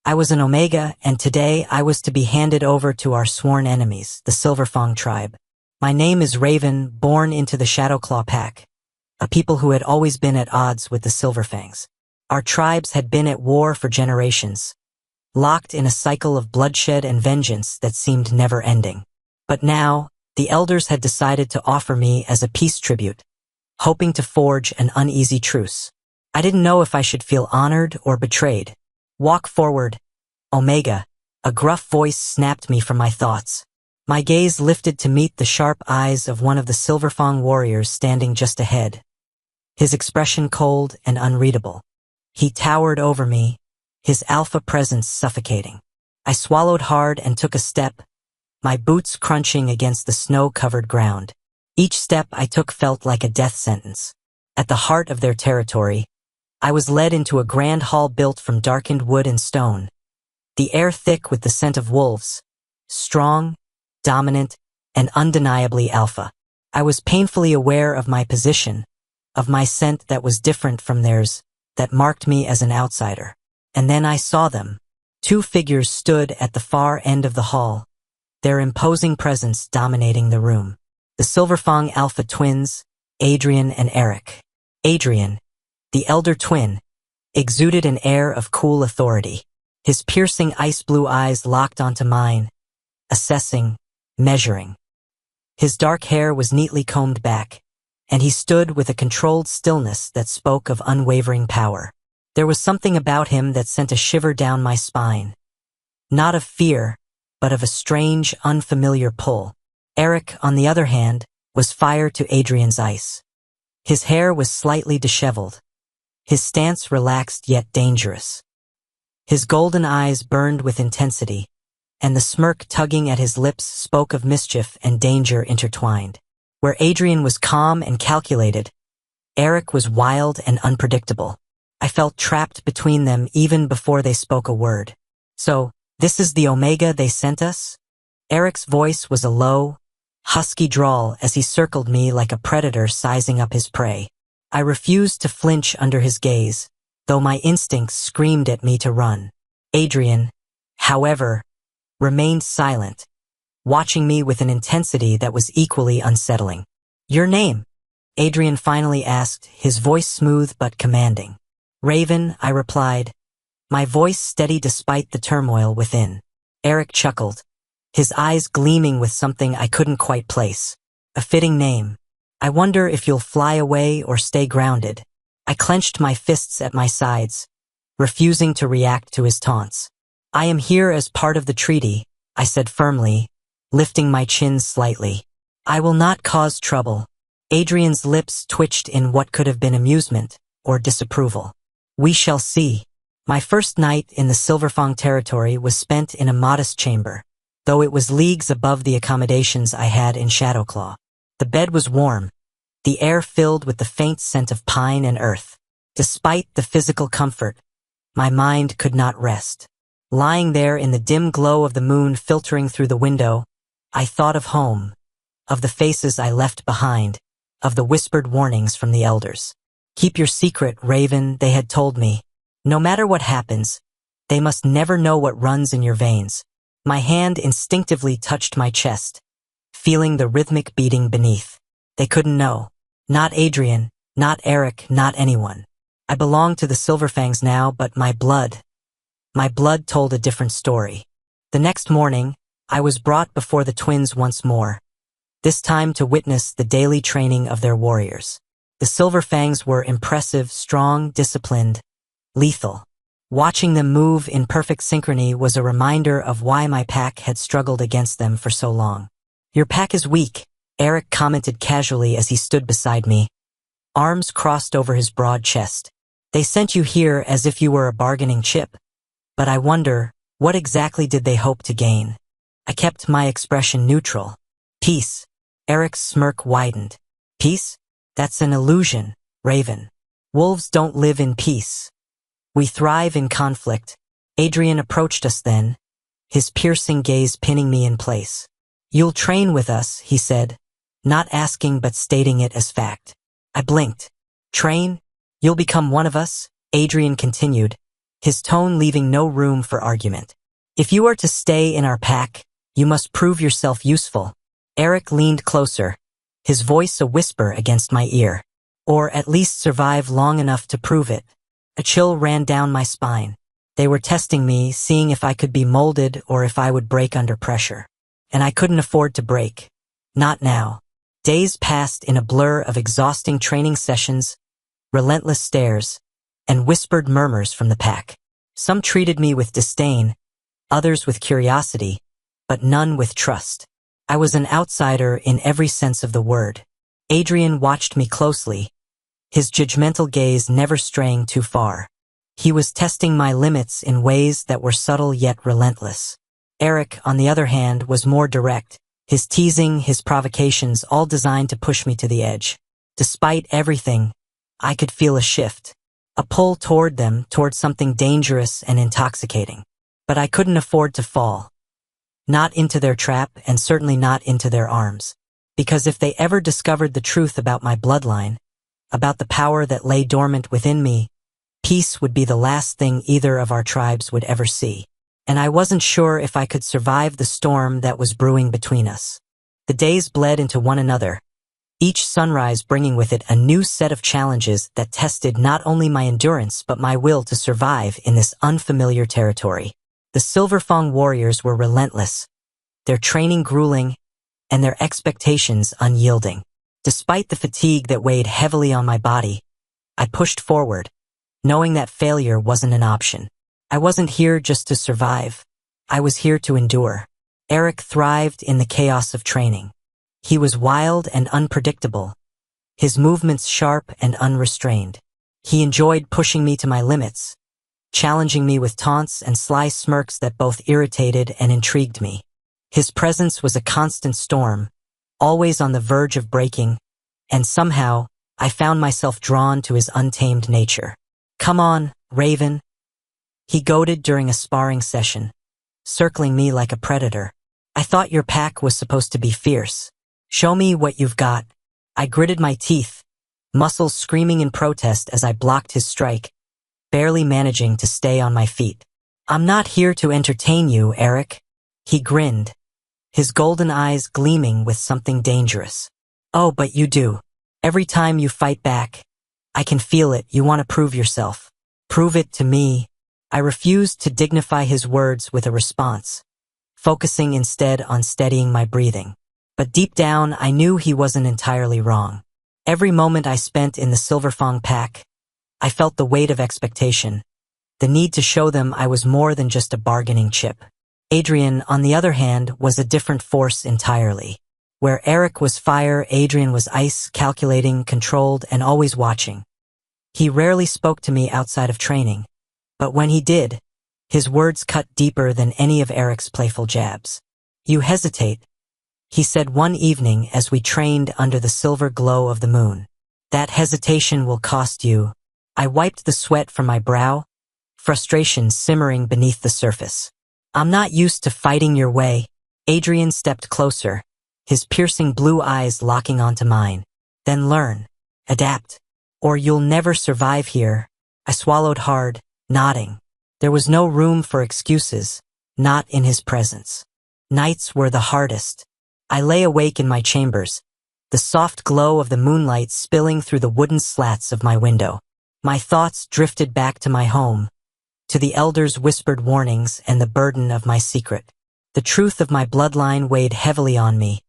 I was an Omega, and today I was to be handed over to our sworn enemies, the Silverfang tribe. My name is Raven, born into the Shadowclaw pack, a people who had always been at odds with the Silverfangs. Our tribes had been at war for generations, locked in a cycle of bloodshed and vengeance that seemed never-ending. But now, the elders had decided to offer me as a peace tribute, hoping to forge an uneasy truce. I didn't know if I should feel honored or betrayed. Walk forward, Omega, a gruff voice snapped me from my thoughts. My gaze lifted to meet the sharp eyes of one of the Silverfang warriors standing just ahead, his expression cold and unreadable. He towered over me, his alpha presence suffocating. I swallowed hard and took a step, my boots crunching against the snow-covered ground. Each step I took felt like a death sentence. At the heart of their territory, I was led into a grand hall built from darkened wood and stone, the air thick with the scent of wolves, strong, dominant, and undeniably alpha. I was painfully aware of my position, of my scent that was different from theirs, that marked me as an outsider. And then I saw them. Two figures stood at the far end of the hall, their imposing presence dominating the room. The Silverfang alpha twins, Adrian and Eric. Adrian, the elder twin, exuded an air of cool authority. His piercing ice-blue eyes locked onto mine, assessing, measuring. His dark hair was neatly combed back, and he stood with a controlled stillness that spoke of unwavering power. There was something about him that sent a shiver down my spine. Not of fear, but of a strange, unfamiliar pull. Eric, on the other hand, was fire to Adrian's ice. His hair was slightly disheveled, his stance relaxed yet dangerous. His golden eyes burned with intensity, and the smirk tugging at his lips spoke of mischief and danger intertwined. Where Adrian was calm and calculated, Eric was wild and unpredictable. I felt trapped between them even before they spoke a word. So, this is the Omega they sent us? Eric's voice was a low, husky drawl as he circled me like a predator sizing up his prey. I refused to flinch under his gaze, though my instincts screamed at me to run. Adrian, however, remained silent, watching me with an intensity that was equally unsettling. Your name? Adrian finally asked, his voice smooth but commanding. Raven, I replied, my voice steady despite the turmoil within. Eric chuckled, his eyes gleaming with something I couldn't quite place. A fitting name. I wonder if you'll fly away or stay grounded. I clenched my fists at my sides, refusing to react to his taunts. I am here as part of the treaty, I said firmly, lifting my chin slightly. I will not cause trouble. Adrian's lips twitched in what could have been amusement or disapproval. We shall see. My first night in the Silverfang territory was spent in a modest chamber, though it was leagues above the accommodations I had in Shadowclaw. The bed was warm, the air filled with the faint scent of pine and earth. Despite the physical comfort, my mind could not rest. Lying there in the dim glow of the moon filtering through the window, I thought of home, of the faces I left behind, of the whispered warnings from the elders. Keep your secret, Raven, they had told me. No matter what happens, they must never know what runs in your veins. My hand instinctively touched my chest, feeling the rhythmic beating beneath. They couldn't know. Not Adrian, not Eric, not anyone. I belonged to the Silverfangs now, but my blood told a different story. The next morning, I was brought before the twins once more, this time to witness the daily training of their warriors. The Silverfangs were impressive, strong, disciplined, lethal. Watching them move in perfect synchrony was a reminder of why my pack had struggled against them for so long. Your pack is weak, Eric commented casually as he stood beside me, arms crossed over his broad chest. They sent you here as if you were a bargaining chip. But I wonder, what exactly did they hope to gain? I kept my expression neutral. Peace. Eric's smirk widened. Peace? That's an illusion, Raven. Wolves don't live in peace. We thrive in conflict. Adrian approached us then, his piercing gaze pinning me in place. You'll train with us, he said, not asking but stating it as fact. I blinked. Train? You'll become one of us? Adrian continued, his tone leaving no room for argument. If you are to stay in our pack, you must prove yourself useful. Eric leaned closer, his voice a whisper against my ear. Or at least survive long enough to prove it. A chill ran down my spine. They were testing me, seeing if I could be molded or if I would break under pressure. And I couldn't afford to break. Not now. Days passed in a blur of exhausting training sessions, relentless stares, and whispered murmurs from the pack. Some treated me with disdain, others with curiosity, but none with trust. I was an outsider in every sense of the word. Adrian watched me closely, his judgmental gaze never straying too far. He was testing my limits in ways that were subtle yet relentless. Eric, on the other hand, was more direct, his teasing, his provocations, all designed to push me to the edge. Despite everything, I could feel a shift, a pull toward them, toward something dangerous and intoxicating. But I couldn't afford to fall. Not into their trap, and certainly not into their arms. Because if they ever discovered the truth about my bloodline, about the power that lay dormant within me, peace would be the last thing either of our tribes would ever see. And I wasn't sure if I could survive the storm that was brewing between us. The days bled into one another, each sunrise bringing with it a new set of challenges that tested not only my endurance but my will to survive in this unfamiliar territory. The Silverfang warriors were relentless, their training grueling, and their expectations unyielding. Despite the fatigue that weighed heavily on my body, I pushed forward, knowing that failure wasn't an option. I wasn't here just to survive. I was here to endure. Eric thrived in the chaos of training. He was wild and unpredictable, his movements sharp and unrestrained. He enjoyed pushing me to my limits, challenging me with taunts and sly smirks that both irritated and intrigued me. His presence was a constant storm, always on the verge of breaking, and somehow, I found myself drawn to his untamed nature. "Come on, Raven," he goaded during a sparring session, circling me like a predator. "I thought your pack was supposed to be fierce. Show me what you've got." I gritted my teeth, muscles screaming in protest as I blocked his strike, barely managing to stay on my feet. "I'm not here to entertain you, Eric." He grinned, his golden eyes gleaming with something dangerous. "Oh, but you do. Every time you fight back, I can feel it. You want to prove yourself. Prove it to me." I refused to dignify his words with a response, focusing instead on steadying my breathing. But deep down, I knew he wasn't entirely wrong. Every moment I spent in the Silverfang pack, I felt the weight of expectation, the need to show them I was more than just a bargaining chip. Adrian, on the other hand, was a different force entirely. Where Eric was fire, Adrian was ice, calculating, controlled, and always watching. He rarely spoke to me outside of training, but when he did, his words cut deeper than any of Eric's playful jabs. "You hesitate," he said one evening as we trained under the silver glow of the moon. "That hesitation will cost you." I wiped the sweat from my brow, frustration simmering beneath the surface. "I'm not used to fighting your way." Adrian stepped closer, his piercing blue eyes locking onto mine. "Then learn, adapt, or you'll never survive here." I swallowed hard, nodding. There was no room for excuses, not in his presence. Nights were the hardest. I lay awake in my chambers, the soft glow of the moonlight spilling through the wooden slats of my window. My thoughts drifted back to my home, to the elders' whispered warnings and the burden of my secret. The truth of my bloodline weighed heavily on me,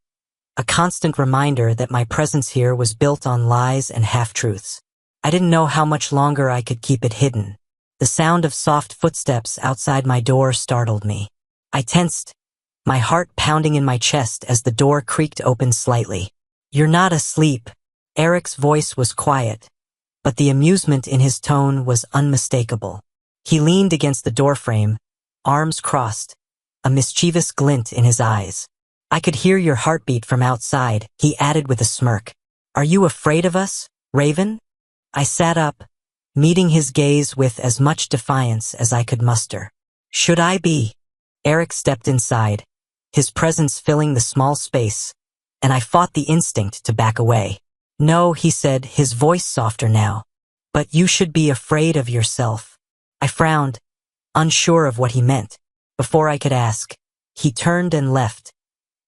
a constant reminder that my presence here was built on lies and half-truths. I didn't know how much longer I could keep it hidden. The sound of soft footsteps outside my door startled me. I tensed, my heart pounding in my chest as the door creaked open slightly. "You're not asleep." Eric's voice was quiet, but the amusement in his tone was unmistakable. He leaned against the doorframe, arms crossed, a mischievous glint in his eyes. "I could hear your heartbeat from outside," he added with a smirk. "Are you afraid of us, Raven?" I sat up, meeting his gaze with as much defiance as I could muster. "Should I be?" Eric stepped inside, his presence filling the small space, and I fought the instinct to back away. "No," he said, his voice softer now. "But you should be afraid of yourself." I frowned, unsure of what he meant. Before I could ask, he turned and left,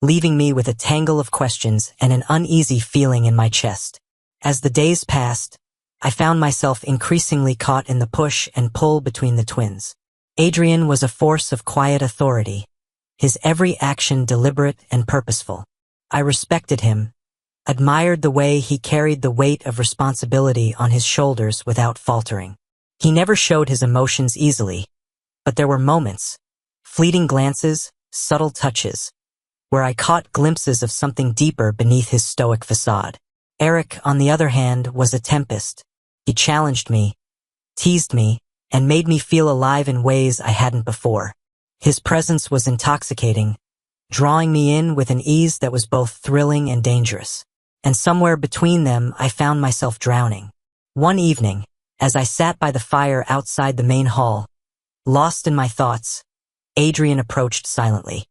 leaving me with a tangle of questions and an uneasy feeling in my chest. As the days passed, I found myself increasingly caught in the push and pull between the twins. Adrian was a force of quiet authority, his every action deliberate and purposeful. I respected him, admired the way he carried the weight of responsibility on his shoulders without faltering. He never showed his emotions easily, but there were moments, fleeting glances, subtle touches, where I caught glimpses of something deeper beneath his stoic facade. Eric, on the other hand, was a tempest. He challenged me, teased me, and made me feel alive in ways I hadn't before. His presence was intoxicating, drawing me in with an ease that was both thrilling and dangerous. And somewhere between them, I found myself drowning. One evening, as I sat by the fire outside the main hall, lost in my thoughts, Adrian approached silently.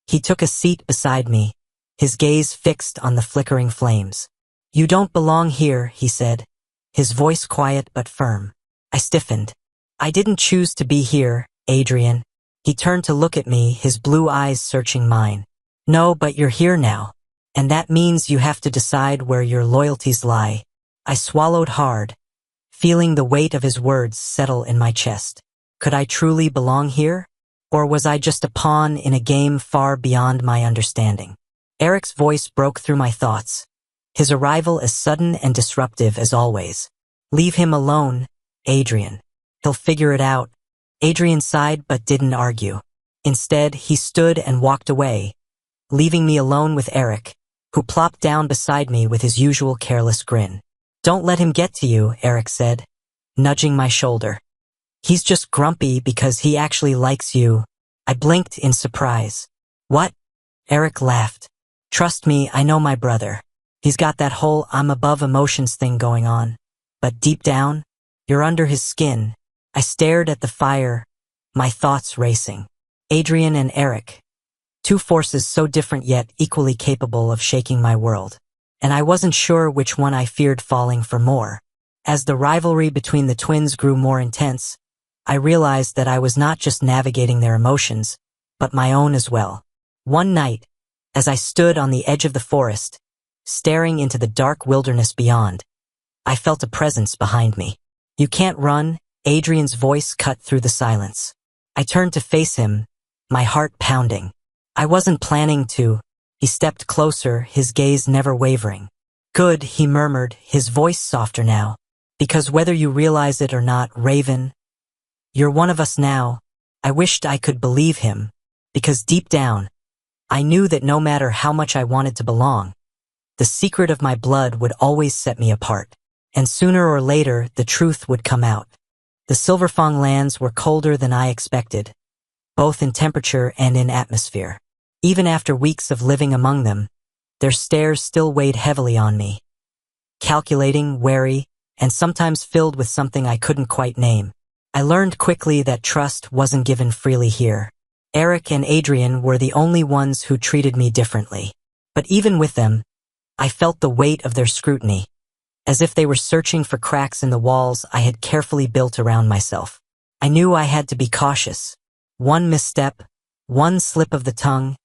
He took a seat beside me, his gaze fixed on the flickering flames. "You don't belong here," he said, his voice quiet but firm. I stiffened. "I didn't choose to be here, Adrian." He turned to look at me, his blue eyes searching mine. "No, but you're here now, and that means you have to decide where your loyalties lie." I swallowed hard, feeling the weight of his words settle in my chest. Could I truly belong here? Or was I just a pawn in a game far beyond my understanding? Eric's voice broke through my thoughts, his arrival as sudden and disruptive as always. "Leave him alone, Adrian. He'll figure it out." Adrian sighed but didn't argue. Instead, he stood and walked away, leaving me alone with Eric, who plopped down beside me with his usual careless grin. "Don't let him get to you," Eric said, nudging my shoulder. "He's just grumpy because he actually likes you." I blinked in surprise. "What?" Eric laughed. "Trust me, I know my brother. He's got that whole I'm above emotions thing going on. But deep down, you're under his skin." I stared at the fire, my thoughts racing. Adrian and Eric, two forces so different yet equally capable of shaking my world. And I wasn't sure which one I feared falling for more. As the rivalry between the twins grew more intense, I realized that I was not just navigating their emotions, but my own as well. One night, as I stood on the edge of the forest, staring into the dark wilderness beyond, I felt a presence behind me. "You can't run," Adrian's voice cut through the silence. I turned to face him, my heart pounding. "I wasn't planning to." He stepped closer, his gaze never wavering. "Good," he murmured, his voice softer now. "Because whether you realize it or not, Raven, you're one of us now." I wished I could believe him, because deep down, I knew that no matter how much I wanted to belong, the secret of my blood would always set me apart. And sooner or later, the truth would come out. The Silverfang lands were colder than I expected, both in temperature and in atmosphere. Even after weeks of living among them, their stares still weighed heavily on me. Calculating, wary, and sometimes filled with something I couldn't quite name. I learned quickly that trust wasn't given freely here. Eric and Adrian were the only ones who treated me differently. But even with them, I felt the weight of their scrutiny, as if they were searching for cracks in the walls I had carefully built around myself. I knew I had to be cautious. One misstep, one slip of the tongue,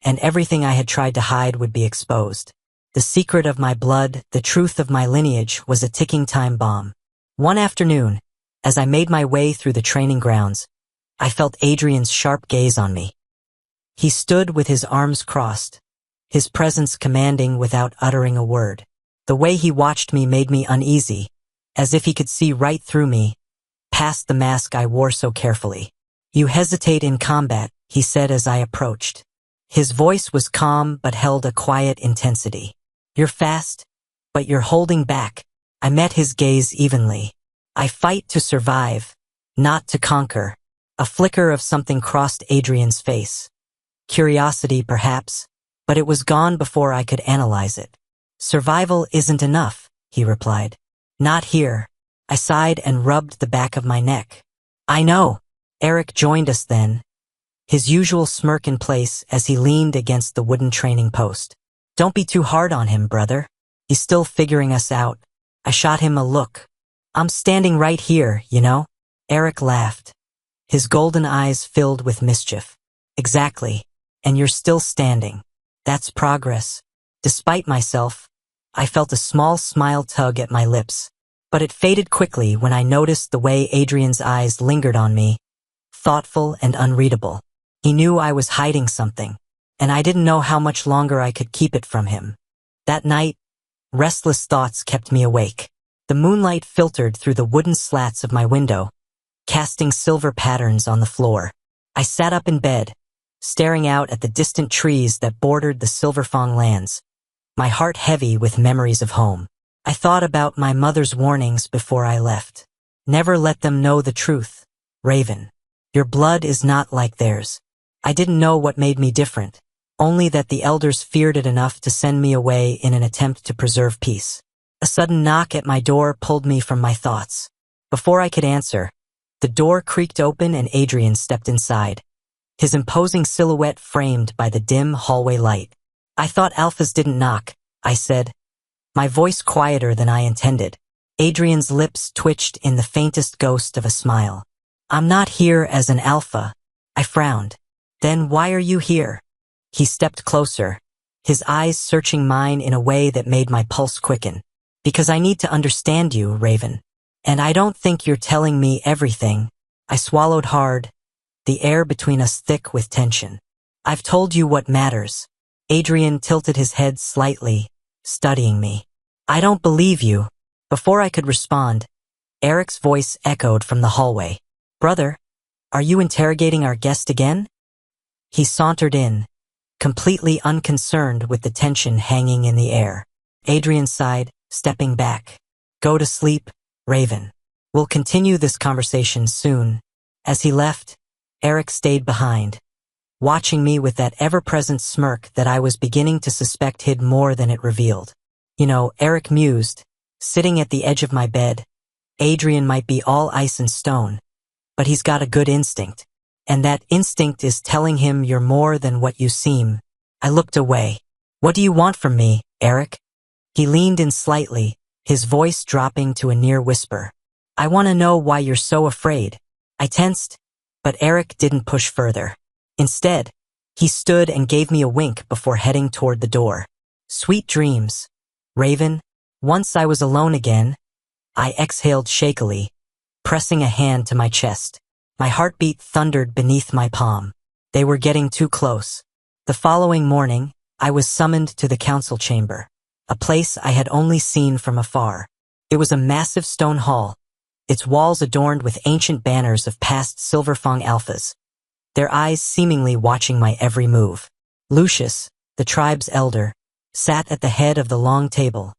and everything I had tried to hide would be exposed. The secret of my blood, the truth of my lineage, was a ticking time bomb. One afternoon, as I made my way through the training grounds, I felt Adrian's sharp gaze on me. He stood with his arms crossed, his presence commanding without uttering a word. The way he watched me made me uneasy, as if he could see right through me, past the mask I wore so carefully. "You hesitate in combat," he said as I approached. His voice was calm but held a quiet intensity. "You're fast, but you're holding back." I met his gaze evenly. "I fight to survive, not to conquer." A flicker of something crossed Adrian's face. Curiosity, perhaps, but it was gone before I could analyze it. "Survival isn't enough," he replied. "Not here." I sighed and rubbed the back of my neck. "I know." Eric joined us then, his usual smirk in place as he leaned against the wooden training post. "Don't be too hard on him, brother. He's still figuring us out." I shot him a look. "I'm standing right here, you know." Eric laughed. his golden eyes filled with mischief. Exactly. And you're still standing. That's progress. Despite myself, I felt a small smile tug at my lips. But it faded quickly when I noticed the way Adrian's eyes lingered on me, thoughtful and unreadable. He knew I was hiding something, and I didn't know how much longer I could keep it from him. That night, restless thoughts kept me awake. The moonlight filtered through the wooden slats of my window, casting silver patterns on the floor. I sat up in bed, staring out at the distant trees that bordered the Silverfong lands, my heart heavy with memories of home. I thought about my mother's warnings before I left. Never let them know the truth, Raven. Your blood is not like theirs. I didn't know what made me different, only that the elders feared it enough to send me away in an attempt to preserve peace. A sudden knock at my door pulled me from my thoughts. Before I could answer, the door creaked open and Adrian stepped inside, his imposing silhouette framed by the dim hallway light. I thought alphas didn't knock, I said, my voice quieter than I intended. Adrian's lips twitched in the faintest ghost of a smile. I'm not here as an alpha. I frowned. Then why are you here? He stepped closer, his eyes searching mine in a way that made my pulse quicken. Because I need to understand you, Raven. And I don't think you're telling me everything. I swallowed hard, the air between us thick with tension. I've told you what matters. Adrian tilted his head slightly, studying me. I don't believe you. Before I could respond, Eric's voice echoed from the hallway. Brother, are you interrogating our guest again? He sauntered in, completely unconcerned with the tension hanging in the air. Adrian sighed, stepping back. Go to sleep, Raven. We'll continue this conversation soon. As he left, Eric stayed behind, watching me with that ever-present smirk that I was beginning to suspect hid more than it revealed. You know, Eric mused, sitting at the edge of my bed. Adrian might be all ice and stone, but he's got a good instinct. And that instinct is telling him you're more than what you seem. I looked away. What do you want from me, Eric? He leaned in slightly, his voice dropping to a near whisper. I want to know why you're so afraid. I tensed, but Eric didn't push further. Instead, he stood and gave me a wink before heading toward the door. Sweet dreams, Raven. Once I was alone again, I exhaled shakily, pressing a hand to my chest. My heartbeat thundered beneath my palm. They were getting too close. The following morning, I was summoned to the council chamber, a place I had only seen from afar. It was a massive stone hall, its walls adorned with ancient banners of past Silverfong alphas, their eyes seemingly watching my every move. Lucius, the tribe's elder, sat at the head of the long table,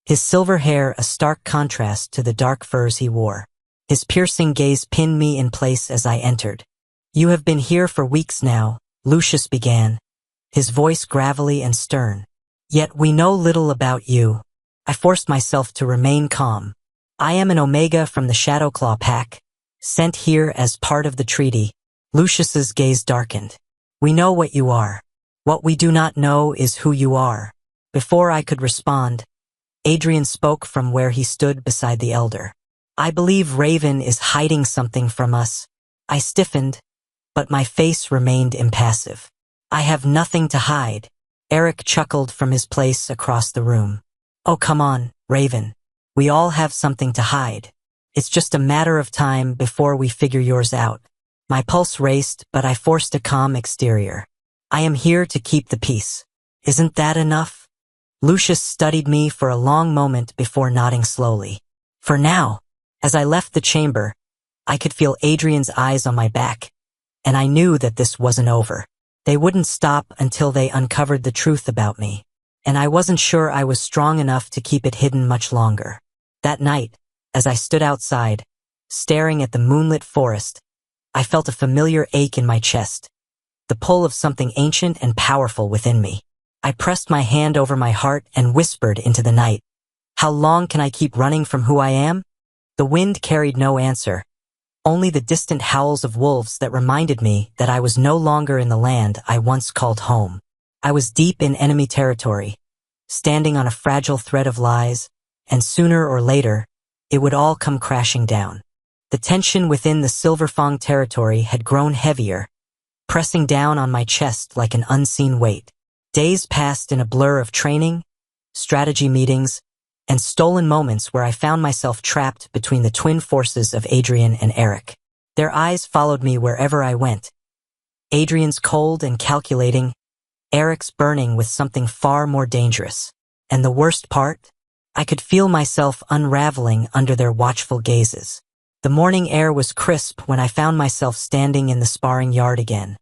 his silver hair a stark contrast to the dark furs he wore. His piercing gaze pinned me in place as I entered. You have been here for weeks now, Lucius began, his voice gravelly and stern. Yet we know little about you. I forced myself to remain calm. I am an Omega from the Shadowclaw pack, sent here as part of the treaty. Lucius's gaze darkened. We know what you are. What we do not know is who you are. Before I could respond, Adrian spoke from where he stood beside the elder. I believe Raven is hiding something from us. I stiffened, but my face remained impassive. I have nothing to hide. Eric chuckled from his place across the room. Oh, come on, Raven. We all have something to hide. It's just a matter of time before we figure yours out. My pulse raced, but I forced a calm exterior. I am here to keep the peace. Isn't that enough? Lucius studied me for a long moment before nodding slowly. For now. As I left the chamber, I could feel Adrian's eyes on my back, and I knew that this wasn't over. They wouldn't stop until they uncovered the truth about me, and I wasn't sure I was strong enough to keep it hidden much longer. That night, as I stood outside, staring at the moonlit forest, I felt a familiar ache in my chest, the pull of something ancient and powerful within me. I pressed my hand over my heart and whispered into the night. How long can I keep running from who I am? The wind carried no answer, only the distant howls of wolves that reminded me that I was no longer in the land I once called home. I was deep in enemy territory, standing on a fragile thread of lies, and sooner or later, it would all come crashing down. The tension within the Silverfang territory had grown heavier, pressing down on my chest like an unseen weight. Days passed in a blur of training, strategy meetings, and stolen moments where I found myself trapped between the twin forces of Adrian and Eric. Their eyes followed me wherever I went. Adrian's cold and calculating, Eric's burning with something far more dangerous. And the worst part? I could feel myself unraveling under their watchful gazes. The morning air was crisp when I found myself standing in the sparring yard again,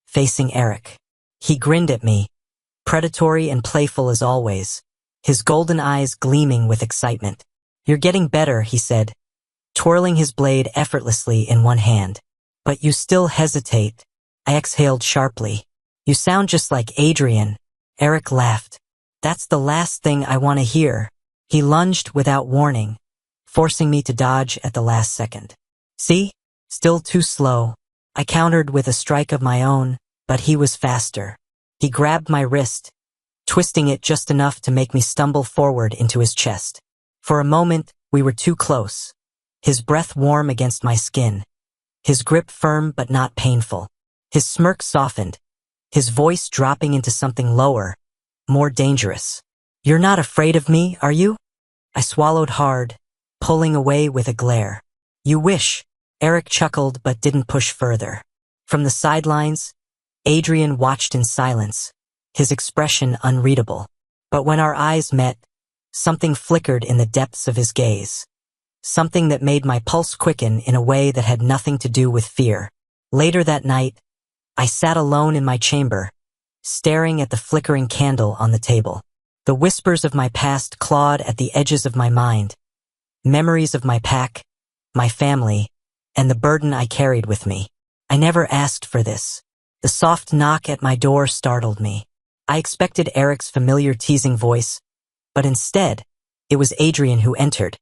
facing Eric. He grinned at me, predatory and playful as always, his golden eyes gleaming with excitement. "You're getting better," he said, twirling his blade effortlessly in one hand. "But you still hesitate." I exhaled sharply. "You sound just like Adrian." Eric laughed. "That's the last thing I want to hear." He lunged without warning, forcing me to dodge at the last second. "See? Still too slow." I countered with a strike of my own, but he was faster. He grabbed my wrist, twisting it just enough to make me stumble forward into his chest. For a moment, we were too close, his breath warm against my skin, his grip firm but not painful. His smirk softened, his voice dropping into something lower, more dangerous. "You're not afraid of me, are you?" I swallowed hard, pulling away with a glare. "You wish." Eric chuckled but didn't push further. From the sidelines, Adrian watched in silence, his expression unreadable. But when our eyes met, something flickered in the depths of his gaze. Something that made my pulse quicken in a way that had nothing to do with fear. Later that night, I sat alone in my chamber, staring at the flickering candle on the table. The whispers of my past clawed at the edges of my mind, memories of my pack, my family, and the burden I carried with me. I never asked for this. The soft knock at my door startled me. I expected Eric's familiar teasing voice, but instead, it was Adrian who entered,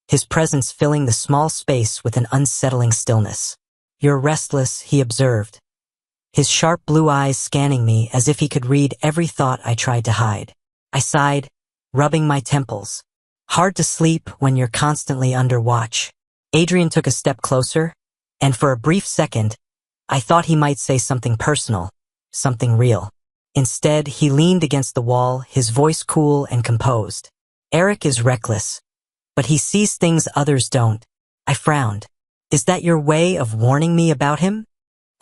his presence filling the small space with an unsettling stillness. "You're restless," he observed, his sharp blue eyes scanning me as if he could read every thought I tried to hide. I sighed, rubbing my temples. "Hard to sleep when you're constantly under watch." Adrian took a step closer, and for a brief second, I thought he might say something personal, something real. Instead, he leaned against the wall, his voice cool and composed. "Eric is reckless, but he sees things others don't." I frowned. "Is that your way of warning me about him?"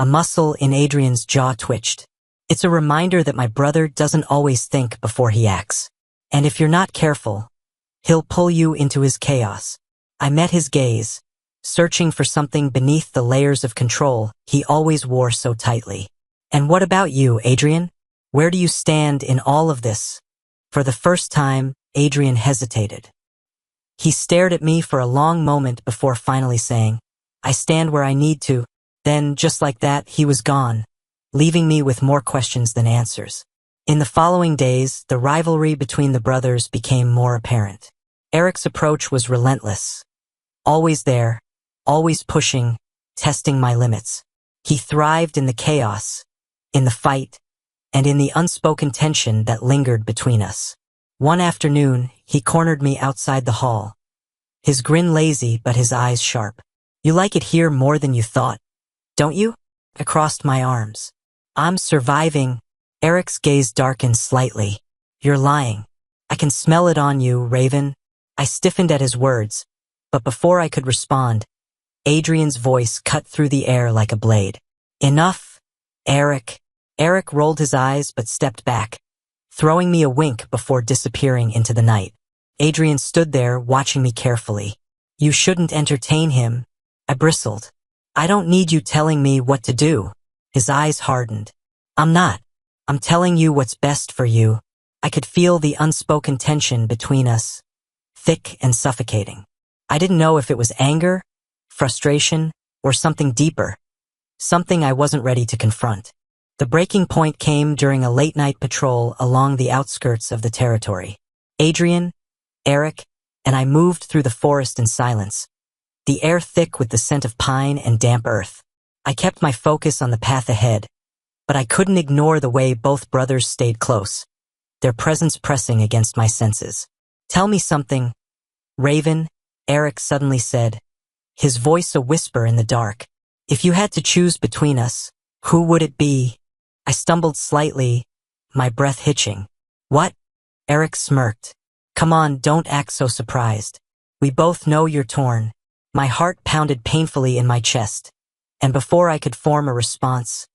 A muscle in Adrian's jaw twitched. "It's a reminder that my brother doesn't always think before he acts. And if you're not careful, he'll pull you into his chaos." I met his gaze, searching for something beneath the layers of control he always wore so tightly. "And what about you, Adrian? Where do you stand in all of this?" For the first time, Adrian hesitated. He stared at me for a long moment before finally saying, "I stand where I need to." Then, just like that, he was gone, leaving me with more questions than answers. In the following days, the rivalry between the brothers became more apparent. Eric's approach was relentless. Always there, always pushing, testing my limits. He thrived in the chaos, in the fight, and in the unspoken tension that lingered between us. One afternoon, he cornered me outside the hall, his grin lazy but his eyes sharp. "You like it here more than you thought, don't you?" I crossed my arms. "I'm surviving." Eric's gaze darkened slightly. "You're lying. I can smell it on you, Raven." I stiffened at his words, but before I could respond, Adrian's voice cut through the air like a blade. "Enough, Eric." Eric rolled his eyes but stepped back, throwing me a wink before disappearing into the night. Adrian stood there, watching me carefully. "You shouldn't entertain him." I bristled. "I don't need you telling me what to do." His eyes hardened. "I'm not. I'm telling you what's best for you." I could feel the unspoken tension between us, thick and suffocating. I didn't know if it was anger, frustration, or something deeper, something I wasn't ready to confront. The breaking point came during a late-night patrol along the outskirts of the territory. Adrian, Eric, and I moved through the forest in silence, the air thick with the scent of pine and damp earth. I kept my focus on the path ahead, but I couldn't ignore the way both brothers stayed close, their presence pressing against my senses. "Tell me something, Raven," Eric suddenly said, his voice a whisper in the dark. If you had to choose between us, who would it be? I stumbled slightly, my breath hitching. What? Eric smirked. Come on, don't act so surprised. We both know you're torn. My heart pounded painfully in my chest, and before I could form a response,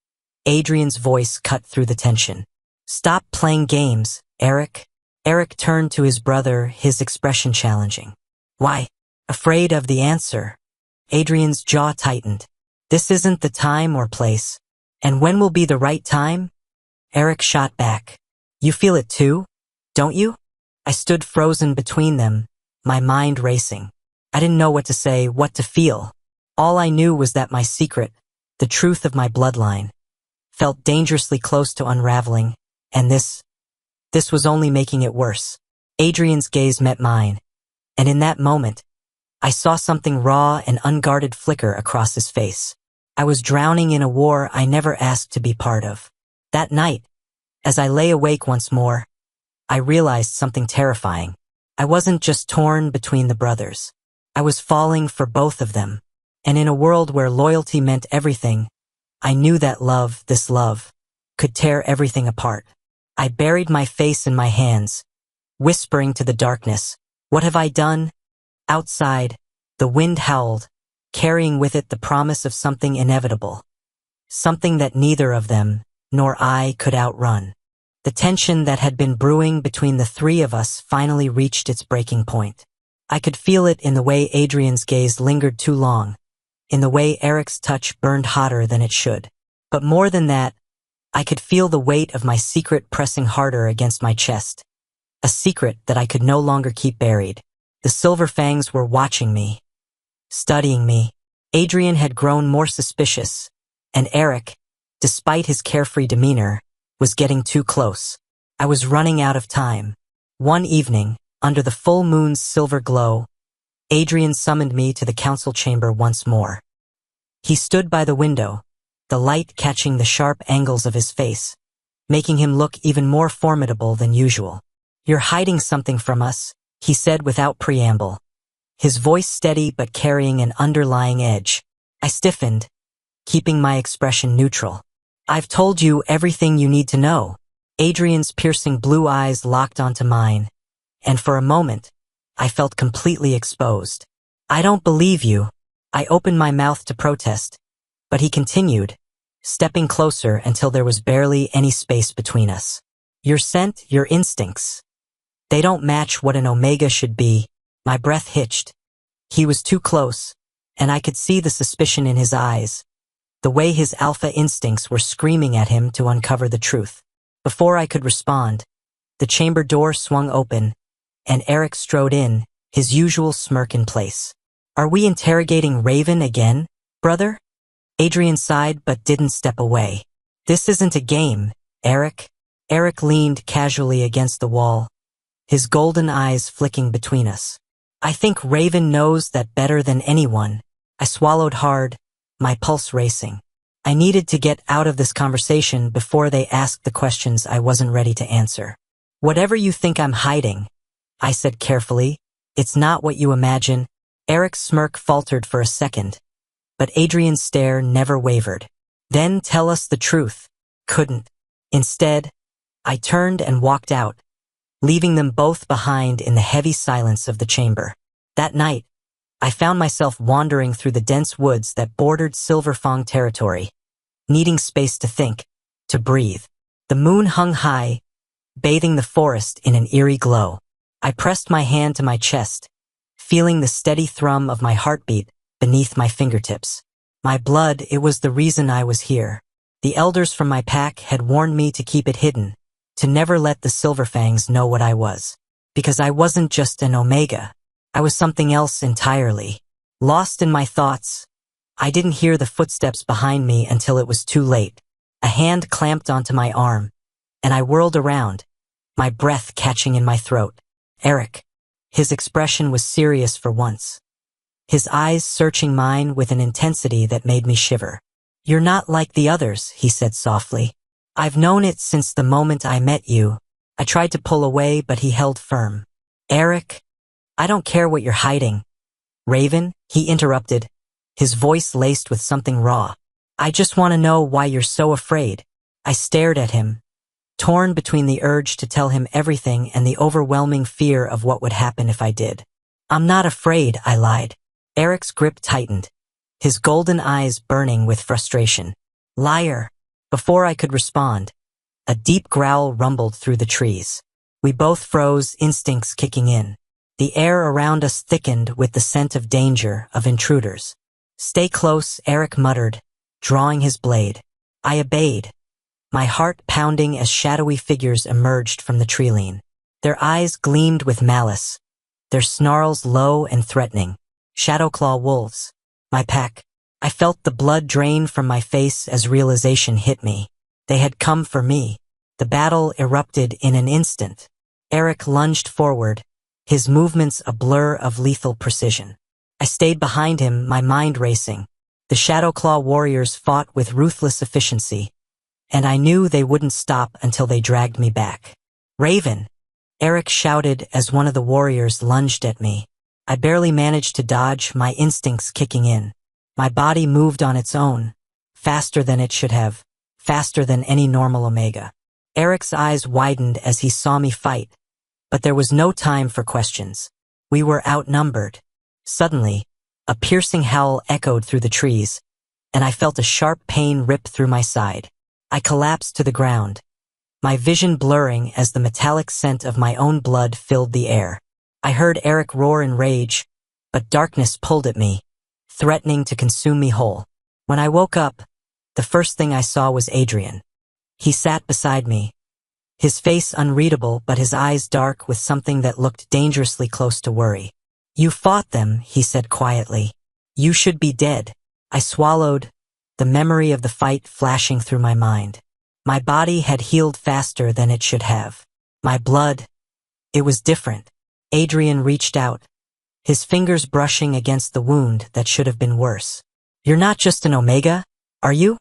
Adrian's voice cut through the tension. Stop playing games, Eric. Eric turned to his brother, his expression challenging. Why? Afraid of the answer. Adrian's jaw tightened. This isn't the time or place. And when will be the right time? Eric shot back. You feel it too, don't you? I stood frozen between them, my mind racing. I didn't know what to say, what to feel. All I knew was that my secret, the truth of my bloodline, felt dangerously close to unraveling, and this was only making it worse. Adrian's gaze met mine, and in that moment, I saw something raw and unguarded flicker across his face. I was drowning in a war I never asked to be part of. That night, as I lay awake once more, I realized something terrifying. I wasn't just torn between the brothers. I was falling for both of them. And in a world where loyalty meant everything, I knew that love, this love, could tear everything apart. I buried my face in my hands, whispering to the darkness, "What have I done?" Outside, the wind howled, carrying with it the promise of something inevitable. Something that neither of them, nor I, could outrun. The tension that had been brewing between the three of us finally reached its breaking point. I could feel it in the way Adrian's gaze lingered too long, in the way Eric's touch burned hotter than it should. But more than that, I could feel the weight of my secret pressing harder against my chest. A secret that I could no longer keep buried. The Silver Fangs were watching me, studying me. Adrian had grown more suspicious, and Eric, despite his carefree demeanor, was getting too close. I was running out of time. One evening, under the full moon's silver glow, Adrian summoned me to the council chamber once more. He stood by the window, the light catching the sharp angles of his face, making him look even more formidable than usual. "You're hiding something from us," he said without preamble, his voice steady but carrying an underlying edge. I stiffened, keeping my expression neutral. "I've told you everything you need to know." Adrian's piercing blue eyes locked onto mine, and for a moment, I felt completely exposed. "I don't believe you." I opened my mouth to protest, but he continued, stepping closer until there was barely any space between us. "Your scent, your instincts, they don't match what an omega should be." My breath hitched. He was too close, and I could see the suspicion in his eyes, the way his alpha instincts were screaming at him to uncover the truth. Before I could respond, the chamber door swung open, and Eric strode in, his usual smirk in place. "Are we interrogating Raven again, brother?" Adrian sighed but didn't step away. "This isn't a game, Eric." Eric leaned casually against the wall, his golden eyes flicking between us. "I think Raven knows that better than anyone." I swallowed hard, my pulse racing. I needed to get out of this conversation before they asked the questions I wasn't ready to answer. "Whatever you think I'm hiding," I said carefully, "it's not what you imagine." Eric's smirk faltered for a second, but Adrian's stare never wavered. "Then tell us the truth." Couldn't. Instead, I turned and walked out, leaving them both behind in the heavy silence of the chamber. That night, I found myself wandering through the dense woods that bordered Silverfang territory, needing space to think, to breathe. The moon hung high, bathing the forest in an eerie glow. I pressed my hand to my chest, feeling the steady thrum of my heartbeat beneath my fingertips. My blood, it was the reason I was here. The elders from my pack had warned me to keep it hidden, to never let the Silverfangs know what I was. Because I wasn't just an omega. I was something else entirely. Lost in my thoughts, I didn't hear the footsteps behind me until it was too late. A hand clamped onto my arm, and I whirled around, my breath catching in my throat. Eric. His expression was serious for once, his eyes searching mine with an intensity that made me shiver. "You're not like the others," he said softly. "I've known it since the moment I met you." I tried to pull away, but he held firm. "Eric, I don't care what you're hiding." "Raven," he interrupted, his voice laced with something raw. I just want to know why you're so afraid. I stared at him, torn between the urge to tell him everything and the overwhelming fear of what would happen if I did. I'm not afraid, I lied. Eric's grip tightened, his golden eyes burning with frustration. Liar. Before I could respond, a deep growl rumbled through the trees. We both froze, instincts kicking in. The air around us thickened with the scent of danger, of intruders. Stay close, Eric muttered, drawing his blade. I obeyed, my heart pounding as shadowy figures emerged from the tree-line. Their eyes gleamed with malice, their snarls low and threatening. Shadowclaw wolves. My pack. I felt the blood drain from my face as realization hit me. They had come for me. The battle erupted in an instant. Eric lunged forward, his movements a blur of lethal precision. I stayed behind him, my mind racing. The Shadowclaw warriors fought with ruthless efficiency, and I knew they wouldn't stop until they dragged me back. Raven! Eric shouted as one of the warriors lunged at me. I barely managed to dodge, my instincts kicking in. My body moved on its own, faster than it should have, faster than any normal Omega. Eric's eyes widened as he saw me fight, but there was no time for questions. We were outnumbered. Suddenly, a piercing howl echoed through the trees, and I felt a sharp pain rip through my side. I collapsed to the ground, my vision blurring as the metallic scent of my own blood filled the air. I heard Eric roar in rage, but darkness pulled at me, threatening to consume me whole. When I woke up, the first thing I saw was Adrian. He sat beside me, his face unreadable but his eyes dark with something that looked dangerously close to worry. You fought them, he said quietly. You should be dead. I swallowed, the memory of the fight flashing through my mind. My body had healed faster than it should have. My blood, it was different. Adrian reached out, his fingers brushing against the wound that should have been worse. You're not just an Omega, are you?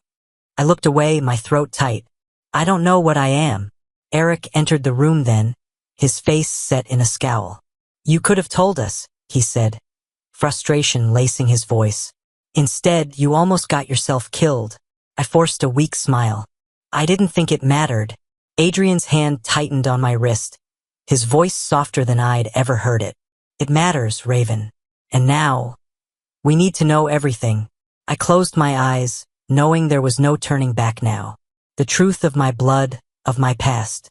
I looked away, my throat tight. I don't know what I am. Eric entered the room then, his face set in a scowl. You could have told us, he said, frustration lacing his voice. Instead, you almost got yourself killed. I forced a weak smile. I didn't think it mattered. Adrian's hand tightened on my wrist, his voice softer than I'd ever heard it. It matters, Raven. And now, we need to know everything. I closed my eyes, knowing there was no turning back now. The truth of my blood, of my past.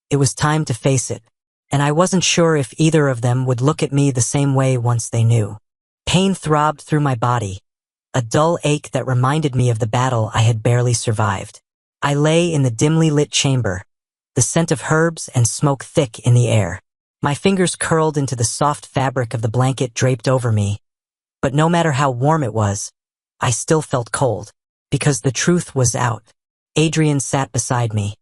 It was time to face it, and I wasn't sure if either of them would look at me the same way once they knew. Pain throbbed through my body, a dull ache that reminded me of the battle I had barely survived. I lay in the dimly lit chamber, the scent of herbs and smoke thick in the air. My fingers curled into the soft fabric of the blanket draped over me, but no matter how warm it was, I still felt cold, because the truth was out. Adrian sat beside me,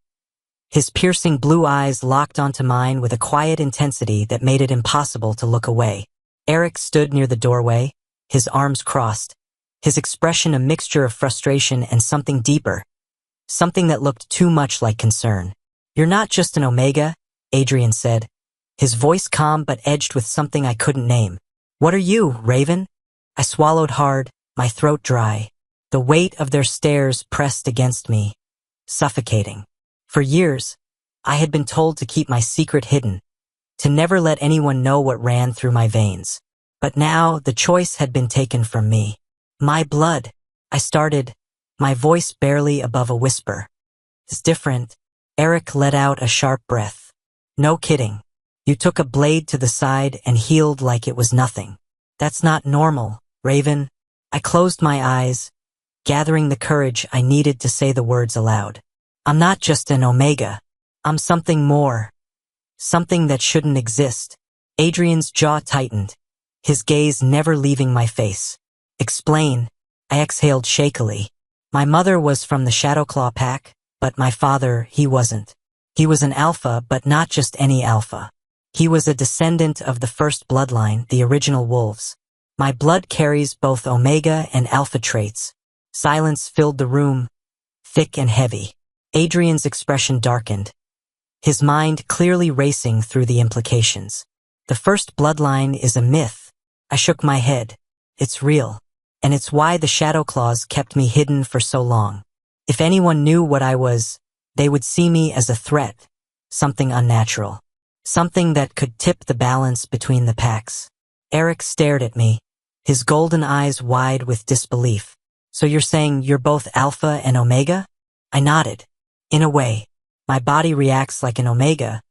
his piercing blue eyes locked onto mine with a quiet intensity that made it impossible to look away. Eric stood near the doorway, his arms crossed, his expression a mixture of frustration and something deeper, something that looked too much like concern. You're not just an Omega, Adrian said, his voice calm but edged with something I couldn't name. What are you, Raven? I swallowed hard, my throat dry. The weight of their stares pressed against me, suffocating. For years, I had been told to keep my secret hidden, to never let anyone know what ran through my veins. But now the choice had been taken from me. My blood, I started, my voice barely above a whisper. It's different. Eric let out a sharp breath. No kidding. You took a blade to the side and healed like it was nothing. That's not normal, Raven. I closed my eyes, gathering the courage I needed to say the words aloud. I'm not just an Omega. I'm something more. Something that shouldn't exist. Adrian's jaw tightened, his gaze never leaving my face. Explain. I exhaled shakily. My mother was from the Shadowclaw pack, but my father, he wasn't. He was an alpha, but not just any alpha. He was a descendant of the first bloodline, the original wolves. My blood carries both Omega and Alpha traits. Silence filled the room, thick and heavy. Adrian's expression darkened, his mind clearly racing through the implications. The first bloodline is a myth. I shook my head. It's real. And it's why the shadow claws kept me hidden for so long. If anyone knew what I was, they would see me as a threat, something unnatural, something that could tip the balance between the packs. Eric stared at me, his golden eyes wide with disbelief. So you're saying you're both Alpha and Omega? I nodded. In a way, my body reacts like an Omega,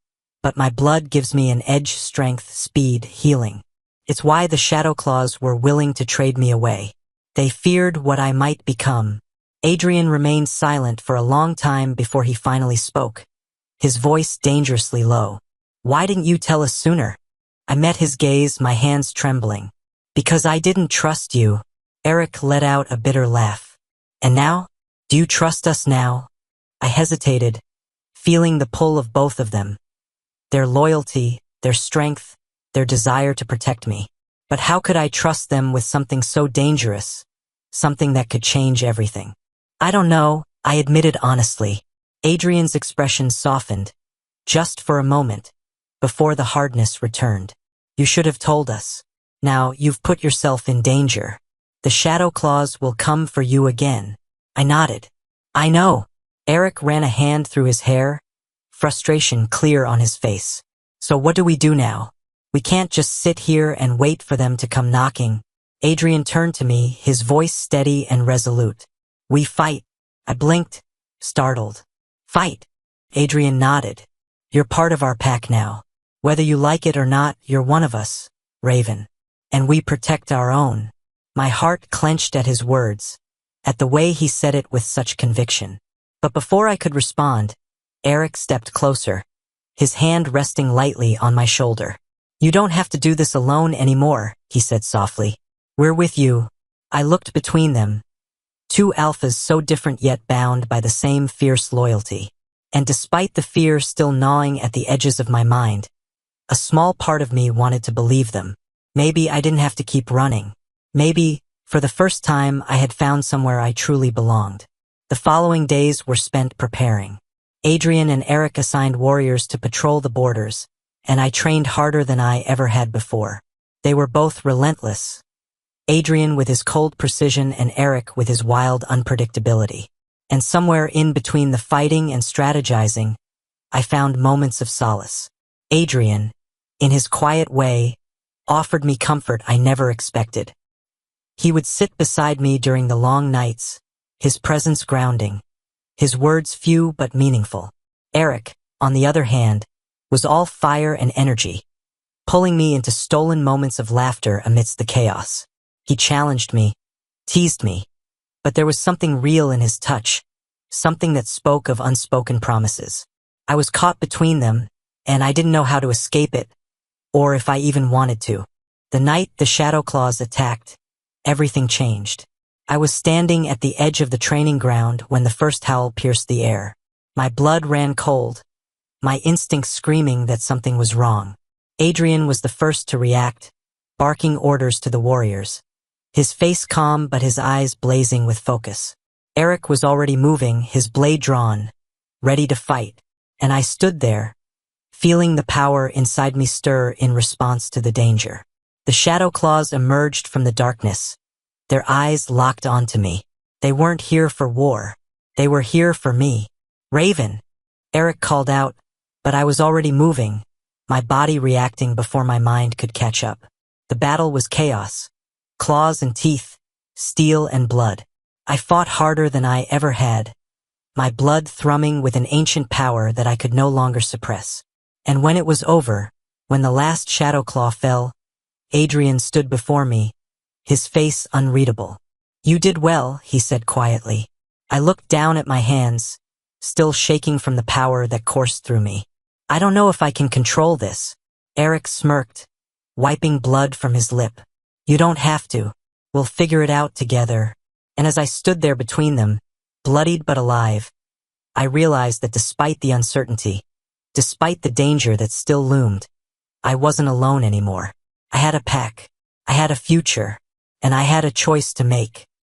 but my blood gives me an edge, strength, speed, healing. It's why the shadow claws were willing to trade me away. They feared what I might become. Adrian remained silent for a long time before he finally spoke, his voice dangerously low. Why didn't you tell us sooner? I met his gaze, my hands trembling. Because I didn't trust you. Eric let out a bitter laugh. And now? Do you trust us now? I hesitated, feeling the pull of both of them. Their loyalty, their strength, their desire to protect me. But how could I trust them with something so dangerous? Something that could change everything. I don't know, I admitted honestly. Adrian's expression softened, just for a moment, before the hardness returned. You should have told us. Now you've put yourself in danger. The shadow claws will come for you again. I nodded. I know. Eric ran a hand through his hair, frustration clear on his face. So what do we do now? We can't just sit here and wait for them to come knocking. Adrian turned to me, his voice steady and resolute. We fight. I blinked, startled. Fight. Adrian nodded. You're part of our pack now. Whether you like it or not, you're one of us, Raven. And we protect our own. My heart clenched at his words, at the way he said it with such conviction. But before I could respond, Eric stepped closer, his hand resting lightly on my shoulder. You don't have to do this alone anymore, he said softly. We're with you. I looked between them. Two alphas so different yet bound by the same fierce loyalty. And despite the fear still gnawing at the edges of my mind, a small part of me wanted to believe them. Maybe I didn't have to keep running. Maybe, for the first time, I had found somewhere I truly belonged. The following days were spent preparing. Adrian and Eric assigned warriors to patrol the borders, and I trained harder than I ever had before. They were both relentless. Adrian with his cold precision and Eric with his wild unpredictability. And somewhere in between the fighting and strategizing, I found moments of solace. Adrian, in his quiet way, offered me comfort I never expected. He would sit beside me during the long nights, his presence grounding, his words few but meaningful. Eric, on the other hand, was all fire and energy, pulling me into stolen moments of laughter amidst the chaos. He challenged me, teased me, but there was something real in his touch, something that spoke of unspoken promises. I was caught between them, and I didn't know how to escape it, or if I even wanted to. The night the shadow claws attacked, everything changed. I was standing at the edge of the training ground when the first howl pierced the air. My blood ran cold, my instincts screaming that something was wrong. Adrian was the first to react, barking orders to the warriors. His face calm but his eyes blazing with focus. Eric was already moving, his blade drawn, ready to fight, and I stood there, feeling the power inside me stir in response to the danger. The shadow claws emerged from the darkness, their eyes locked onto me. They weren't here for war. They were here for me. Raven, Eric called out, but I was already moving, my body reacting before my mind could catch up. The battle was chaos. Claws and teeth, steel and blood. I fought harder than I ever had, my blood thrumming with an ancient power that I could no longer suppress. And when it was over, when the last shadow claw fell, Adrian stood before me, his face unreadable. You did well, he said quietly. I looked down at my hands, still shaking from the power that coursed through me. I don't know if I can control this. Eric smirked, wiping blood from his lip. You don't have to. We'll figure it out together. And as I stood there between them, bloodied but alive, I realized that despite the uncertainty, despite the danger that still loomed, I wasn't alone anymore. I had a pack, I had a future, and I had a choice to make.